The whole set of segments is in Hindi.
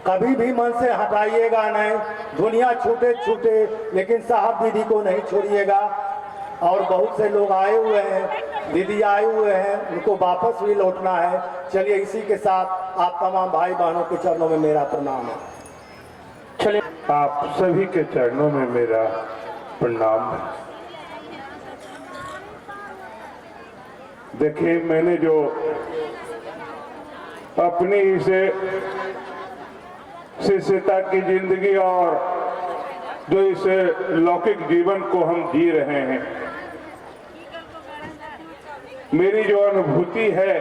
कभी भी मन से हटाइएगा नहीं। दुनिया छूटे छूटे लेकिन साहब दीदी को नहीं छोड़िएगा। और बहुत से लोग आए हुए हैं, दीदी आए हुए हैं, उनको वापस भी लौटना है। चलिए इसी के साथ आप तमाम भाई बहनों के चरणों में मेरा प्रणाम है। चलिए आप सभी के चरणों में मेरा प्रणाम है। देखिए, मैंने जो अपनी इसे शिष्यता की जिंदगी और जो इस लौकिक जीवन को हम जी रहे हैं, मेरी जो अनुभूति है,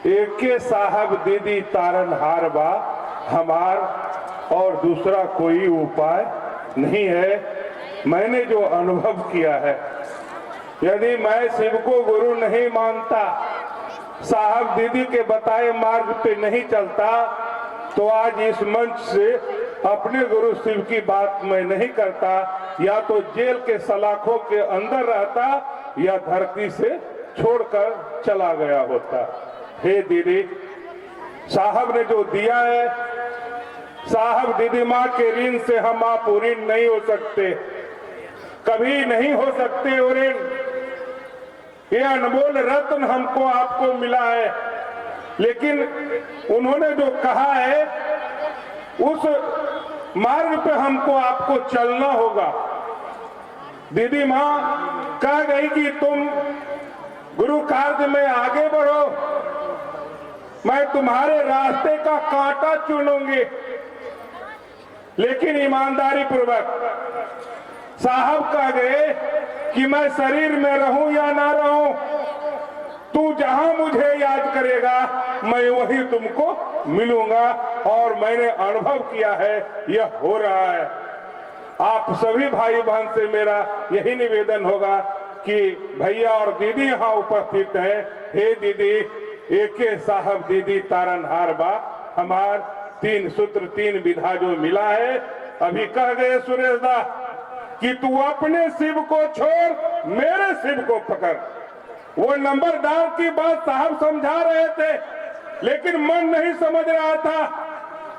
एक के साहब दीदी तारनहार बा हमार और दूसरा कोई उपाय नहीं है। मैंने जो अनुभव किया है, यदि मैं शिव को गुरु नहीं मानता, साहब दीदी के बताए मार्ग पे नहीं चलता, तो आज इस मंच से अपने गुरु शिव की बात मैं नहीं करता, या तो जेल के सलाखों के अंदर रहता या धरती से छोड़कर चला गया होता। हे दीदी, साहब ने जो दिया है, साहब दीदी माँ के ऋण से हम आप ऋण नहीं हो सकते, कभी नहीं हो सकते ऋण। ये अनमोल रत्न हमको आपको मिला है, लेकिन उन्होंने जो कहा है उस मार्ग पे हमको आपको चलना होगा। दीदी माँ कह गई कि तुम गुरु कार्य में आगे बढ़ो, मैं तुम्हारे रास्ते का कांटा चुनूंगी। लेकिन ईमानदारी पूर्वक साहब कह गए कि मैं शरीर में रहूं या ना रहूं, तू जहां मुझे याद करेगा मैं वहीं तुमको मिलूंगा। और मैंने अनुभव किया है, यह हो रहा है। आप सभी भाई बहन से मेरा यही निवेदन होगा कि भैया और दीदी यहाँ उपस्थित हैं। हे दीदी, एके साहब दीदी तारनहार बा हमार, 3 सूत्र 3 विधा जो मिला है। अभी कह गए सुरेश दा कि तू अपने शिव को छोड़, मेरे शिव को पकड़। वो नंबरदार की बात साहब समझा रहे थे, लेकिन मन नहीं समझ रहा था।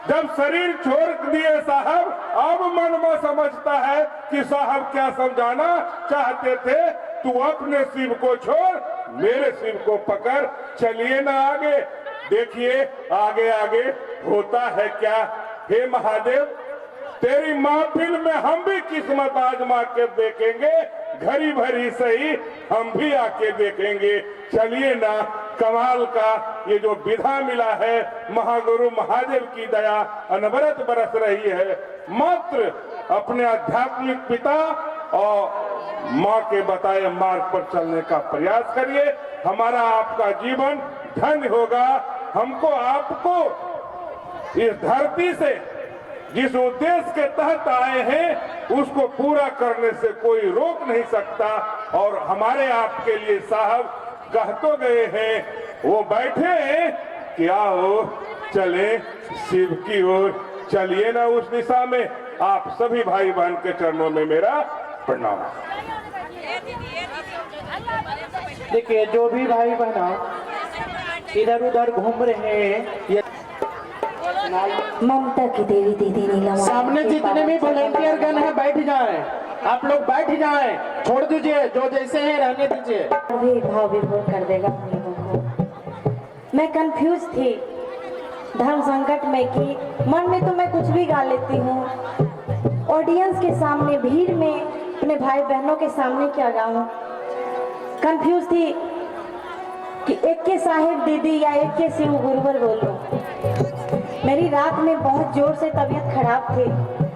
जब शरीर छोड़ दिए साहब, अब मन में समझता है कि साहब क्या समझाना चाहते थे। तू अपने शिव को छोड़, मेरे शिव को पकड़। चलिए ना आगे, देखिए आगे आगे होता है क्या। हे महादेव, तेरी महफिल में हम भी किस्मत आजमा के देखेंगे, घड़ी भरी सही हम भी आके देखेंगे। चलिए ना, कमाल का ये जो विधा मिला है, महागुरु महादेव की दया अनवरत बरस रही है। मात्र अपने आध्यात्मिक पिता और माँ के बताए मार्ग पर चलने का प्रयास करिए, हमारा आपका जीवन धन्य होगा। हमको आपको इस धरती से जिस उद्देश्य के तहत आए हैं उसको पूरा करने से कोई रोक नहीं सकता। और हमारे आपके लिए साहब कह तो गए हैं, वो बैठे हैं कि आओ चले शिव की ओर। चलिए ना उस दिशा में। आप सभी भाई बहन के चरणों में मेरा प्रणाम। देखिए, जो भी भाई बहन इधर उधर घूम रहे हैं, ममता की देवी दीदी नीलम, सामने जितने भी वॉलेंटियर गण है बैठ जाएं। आप लोग बैठ जाएं, छोड़ दीजिए, जो जैसे हैं रहने दीजिए। भेदभाव विभोर कर देगा हम लोगों को। मैं कंफ्यूज थी धर्म संकट में कि मन में तो मैं कुछ भी गा लेती हूँ, ऑडियंस के सामने भीड़ में अपने भाई बहनों के सामने क्या गाऊं। कंफ्यूज थी कि एक के साहिब दीदी या एक के शिव गुरुवर बोलूं। मेरी रात में बहुत जोर से तबीयत खराब थी।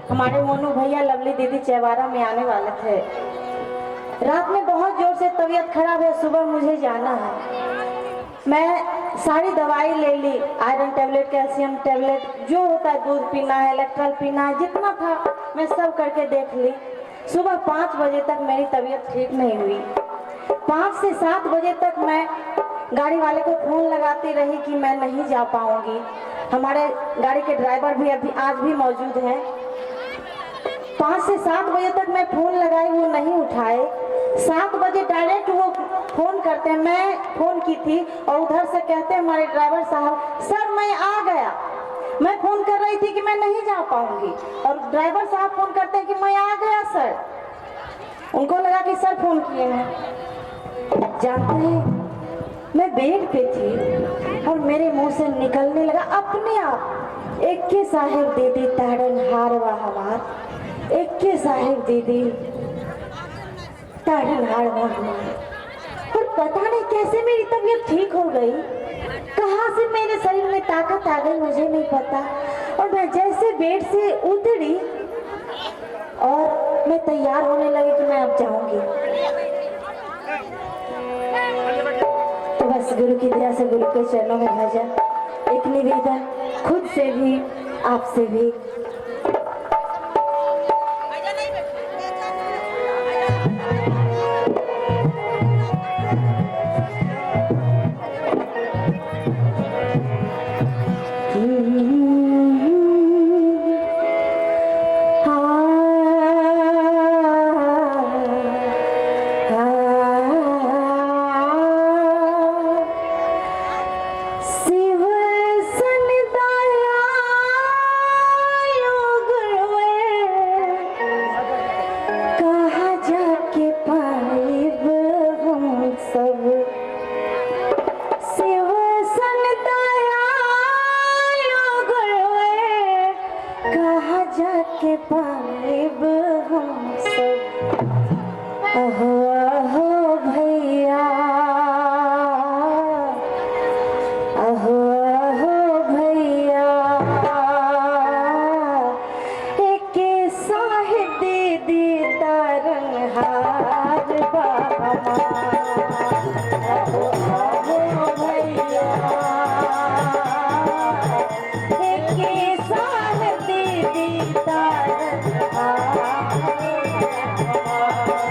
हमारे मोनू भैया लवली दीदी चेवारा में आने वाले थे। रात में बहुत जोर से तबीयत खराब है, सुबह मुझे जाना है। मैं सारी दवाई ले ली, आयरन टैबलेट, कैल्शियम टैबलेट, जो होता है, दूध पीना है, इलेक्ट्रॉल पीना है, जितना था मैं सब करके देख ली। सुबह 5 बजे तक मेरी तबीयत ठीक नहीं हुई। 5 से 7 बजे तक मैं गाड़ी वाले को फोन लगाती रही कि मैं नहीं जा पाऊंगी। हमारे गाड़ी के ड्राइवर भी अभी आज भी मौजूद हैं। 5 से 7 बजे तक मैं फोन लगाई, वो नहीं उठाए। 7 बजे डायरेक्ट वो फोन करते हैं, मैं फोन की थी और उधर से कहते हैं हमारे ड्राइवर साहब, सर मैं आ गया। मैं फोन कर रही थी कि मैं नहीं जा पाऊंगी और ड्राइवर साहब फोन करते हैं कि मैं आ गया सर। उनको लगा कि सर फोन किए हैं। जानते हैं मैं बेड पे थी और मेरे मुंह से निकलने लगा अपने आप, एक के साहेब दीदी ताड़न हारवा हमार, एक के साहेब दीदी ताड़न हारवा हमार। और पता नहीं कैसे मेरी तबीयत ठीक हो गई, कहाँ से मेरे शरीर में ताकत आ गई मुझे नहीं पता। और मैं जैसे बेड से उतरी और मैं तैयार होने लगी कि मैं अब जाऊंगी, तो बस गुरु की दया से गुरु के चरणों में भजन, एक निवेदन खुद से भी आपसे भी। जाके पाइब हम सब, अहो अहो भैया, अहो अहो भैया, एक साहिब दीदी तारन हार बाबा, अहो अहो भैया, एक साहिब दीदी तारन हार बाबा।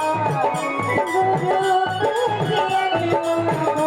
गुरु के अनमोल